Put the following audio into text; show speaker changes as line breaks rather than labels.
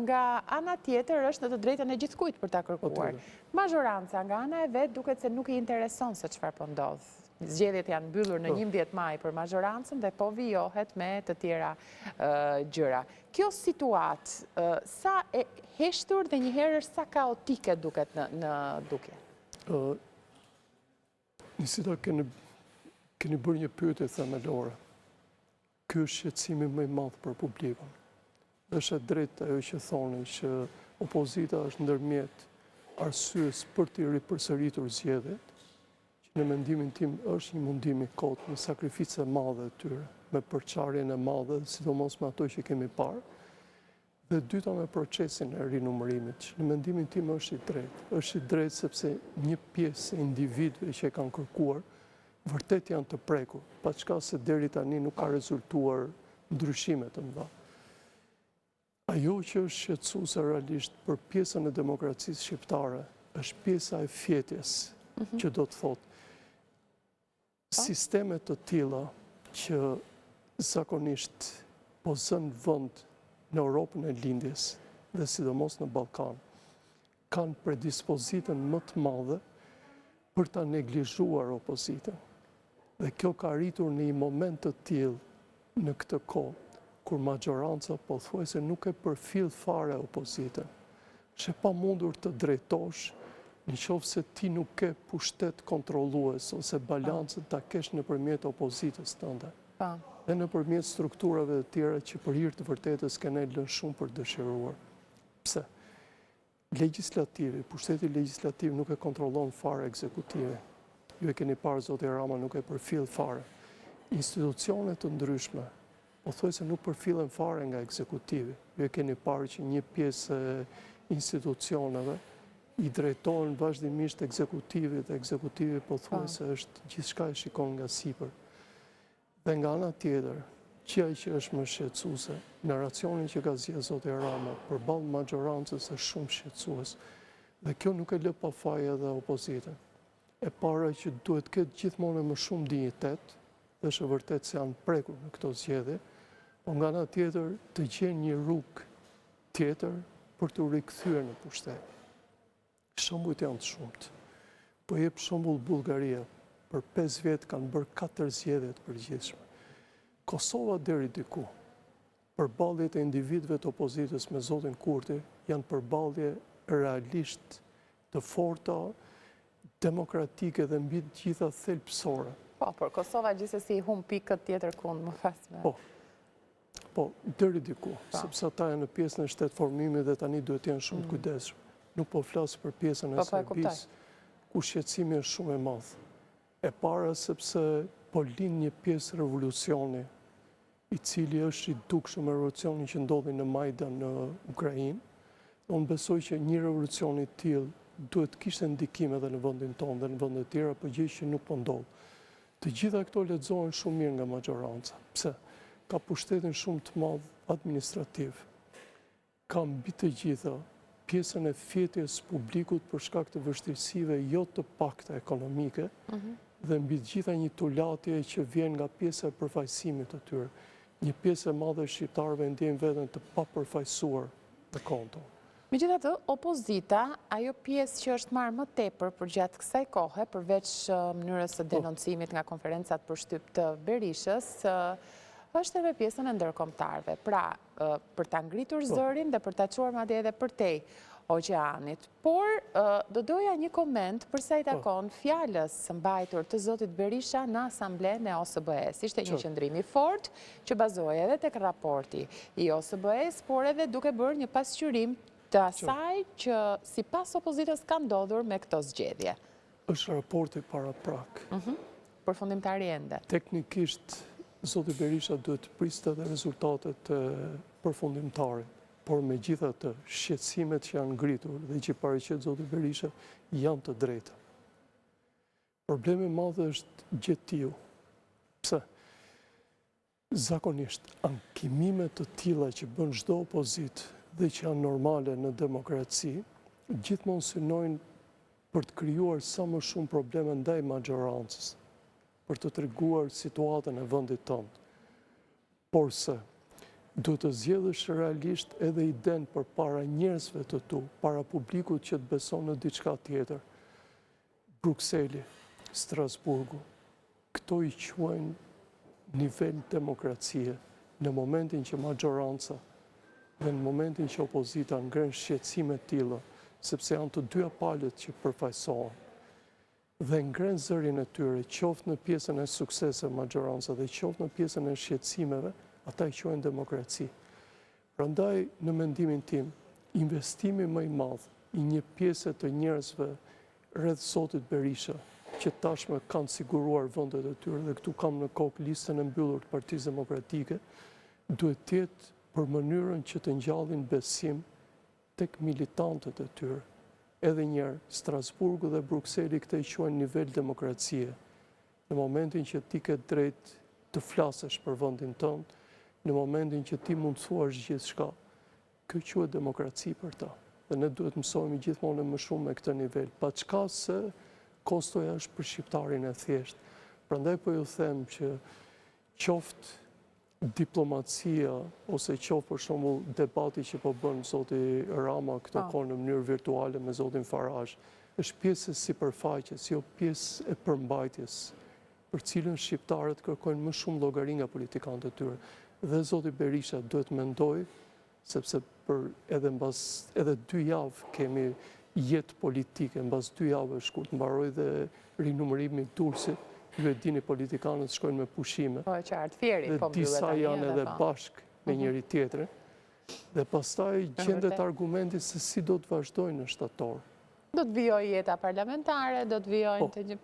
nga ana tjetër është në të drejtën e gjithkujt për ta kërkuar. Mazhoranca nga ana e vet duket se nuk I intereson se çfarë po ndodh. Zgjedhjet janë mbyllur në 11 maj për mazhorancën dhe po vijohet me të tjera gjëra. Kjo situatë sa e heshtur dhe njëherë është sa kaotike duket në dukje?
Nisita keni bërë një pyetje themelore. Ky është shqetësimi më I madh për publikun. Është e drejtë ajo që thoni që opozita është ndërmjet arsyes për të ripërsëritur zgjedhjet, që në mendimin tim është një mundim I kotë, një sakrificë e madhe e tyre, me përçarjen e madhe, sidomos me ato që kemi parë, dhe dyta me procesin e rinumërimit, që në mendimin tim është I drejtë. Është I drejtë sepse një pjesë e individëve që e kanë kërkuar, vërtet janë të prekur, pa çka se deri tani nuk ka rezultuar ndryshime të mëdha. Ajo që është shqetësuese realisht për pjesën e demokracisë shqiptare, është pjesa e fjetjes, që do të thotë sisteme të tilla që zakonisht po zënë vend në Europën e lindjes dhe sidomos në Ballkan, kanë predispozitën më të madhe për ta neglizhuar opozitën. Dhe kjo ka arritur në një moment të tillë në këtë kohë, kur maggioranca pothuajse nuk e përfill fare opozitën. Është e pamundur të drejtosh nëse ti nuk ke pushtet kontrollues ose balancën ta kesh nëpërmjet opozitës tënde. Dhe nëpërmjet strukturave të tjera që për hir të vërtetës kanë lënë shumë për dëshiruar. Pse? Pushteti legjislativ nuk e kontrollon fare ekzekutivi. Ju e keni parë zoti Rama nuk e përfill fare. Institucione të ndryshme pothuajse nuk përfillen fare nga ekzekutivi. Ju e keni parë që një pjesë e institucioneve I drejtohen vazhdimisht ekzekutivit dhe ekzekutivi pothuajse është gjithçka e shikon nga sipër. Dhe nga ana tjetër, që është më shqetësuese, narracioni që ka zgjedhur zoti Rama përballë maggiorancës është shumë shqetësues. Dhe kjo nuk e lë pa faje edhe opozitën. E para që duhet të ketë gjithmonë më shumë dinjitet, dhe është vërtet se janë prekur në këto zgjedhje, po nga ana tjetër të gjejnë një rrugë tjetër për të rikthyer në pushtet. Shembujt janë të shumtë. Po jep shembull Bullgaria, për 5 vjet kanë bërë 4 zgjedhje të përgjithshme. Kosova deri diku, përballjet e individëve të opozitës me zotin Kurti janë përballje realisht të forta, demokratike dhe mbi të gjitha thelbësore.
Por Kosova gjithsesi humb pikët tjetër kund më pas me.
Po, deri diku, sepse ata janë në pjesën e shtetformimit dhe tani duhet të jenë shumë të kujdesshëm. Nuk po flas për pjesën e Serbisë, ku shqetësimi është shumë I madh. E para sepse po lind një pjesë revolucioni, I cili është I dukshëm me revolucionin që ndodhi në Majdan në Ukrainë. Unë besoj që një revolucion I tillë duhet kishte ndikim edhe në vendin tonë dhe në vende të tjera, por gjë që nuk po ndodh. Të gjitha këto lexohen shumë mirë nga maggioranca. Pse? Ka pushtetin shumë të madh administrativ. Ka mbi të gjitha pjesën e fjetjes publikut për shkak të vështirësive jo të pakta ekonomike dhe mbi të gjitha një tulatje që vjen nga pjesa e përfaqësimit të tyre. Një pjesë e madhe e shqiptarëve ndjejnë veten të papërfaqësuar në konto.
Megjithatë, opozita, ajo pjesë që është marrë më tepër përgjatë kësaj kohe, përveç mënyrës së denoncimit nga konferencat për shtyp të Berishës, është edhe pjesën e ndërkombëtarëve. Pra, për ta ngritur zërin dhe për ta çuar madje edhe përtej oqeanit. Por, do doja një koment përsa I takon fjalës së mbajtur të zotit Berisha në asamblenë e OSBE-s. Ishte një qëndrim I fortë që bazohej edhe tek raporti I OSBE-s, por edhe duke bërë një pasqyrim të asaj që sipas opozitës ka ndodhur me këto zgjedhje.
Është raporti paraprak.
Përfundimtari ende.
Teknikisht zoti Berisha duhet të priste dhe rezultatet përfundimtare, por me gjitha të shqetësimet që janë ngritur dhe që paraqet zoti Berisha janë të drejta. Problemi I madh është gjetiu. Pse? Zakonisht, ankimimet të tilla që bën çdo opozitë dhe që janë normale në demokraci, gjithmonë synojnë për të krijuar sa më shumë probleme ndaj maggiorancës, për të treguar situatën e vendit tonë. Porse, duhet të zgjedhësh realisht edhe iden për para njerëzve të tu, para publikut që të beson në diçka tjetër. Brukseli, Strasburgu, këto i quajnë nivel demokracie. Në momentin që maggioranca dhe në momentin që opozita ngren shqetësime të tilla, sepse janë të dyja palët që përfaqësohen, dhe ngren zërin e tyre, qoftë në pjesën e sukseseve maggioranca dhe qoftë në pjesën e shqetësimeve, ata i quajnë demokraci. Prandaj, në mendimin tim, investimi më i madh i një pjese të njerëzve rreth Zotit Berisha, që tashmë kanë siguruar vendet e tyre dhe këtu kam në kokë listën e mbyllur të Partisë Demokratike, duhet të jetë për mënyrën që të ngjallin besim tek militantët e tyre. Edhe njerë, Strasburgu dhe Brukseli këte i quajnë nivel demokracie. Në momentin që ti ke drejt të flasësh për vendin tënd, në momentin që ti mund të thuash gjithçka, kjo quhet demokraci për ta. Dhe ne duhet mësojmë gjithmonë më shumë me këtë nivel, pa çka se kostoja është për shqiptarin e thjesht. Prandaj po ju them që qoftë diplomacia ose qoftë për shembull debati që po bën zoti Rama këto kohë në mënyrë virtuale me zotin Farazh, është pjesë e sipërfaqes, jo pjesë e përmbajtjes, për cilën shqiptarët kërkojnë më shumë llogari nga politikanët e tyre. Dhe zoti Berisha duhet mendoj, sepse edhe 2 javë kemi jetë politike, mbas 2 javë shkurt mbaroi dhe rinumërimi i Durrësit. Ju e dini politikanët shkojnë me pushime.
Po e qartë, fjeri po
dhe disa janë edhe bashk me njëri tjetrin. Dhe pastaj gjendet argumenti se si do të vazhdojnë në shtator.
Do të vijojë jeta parlamentare, do të vijojnë të një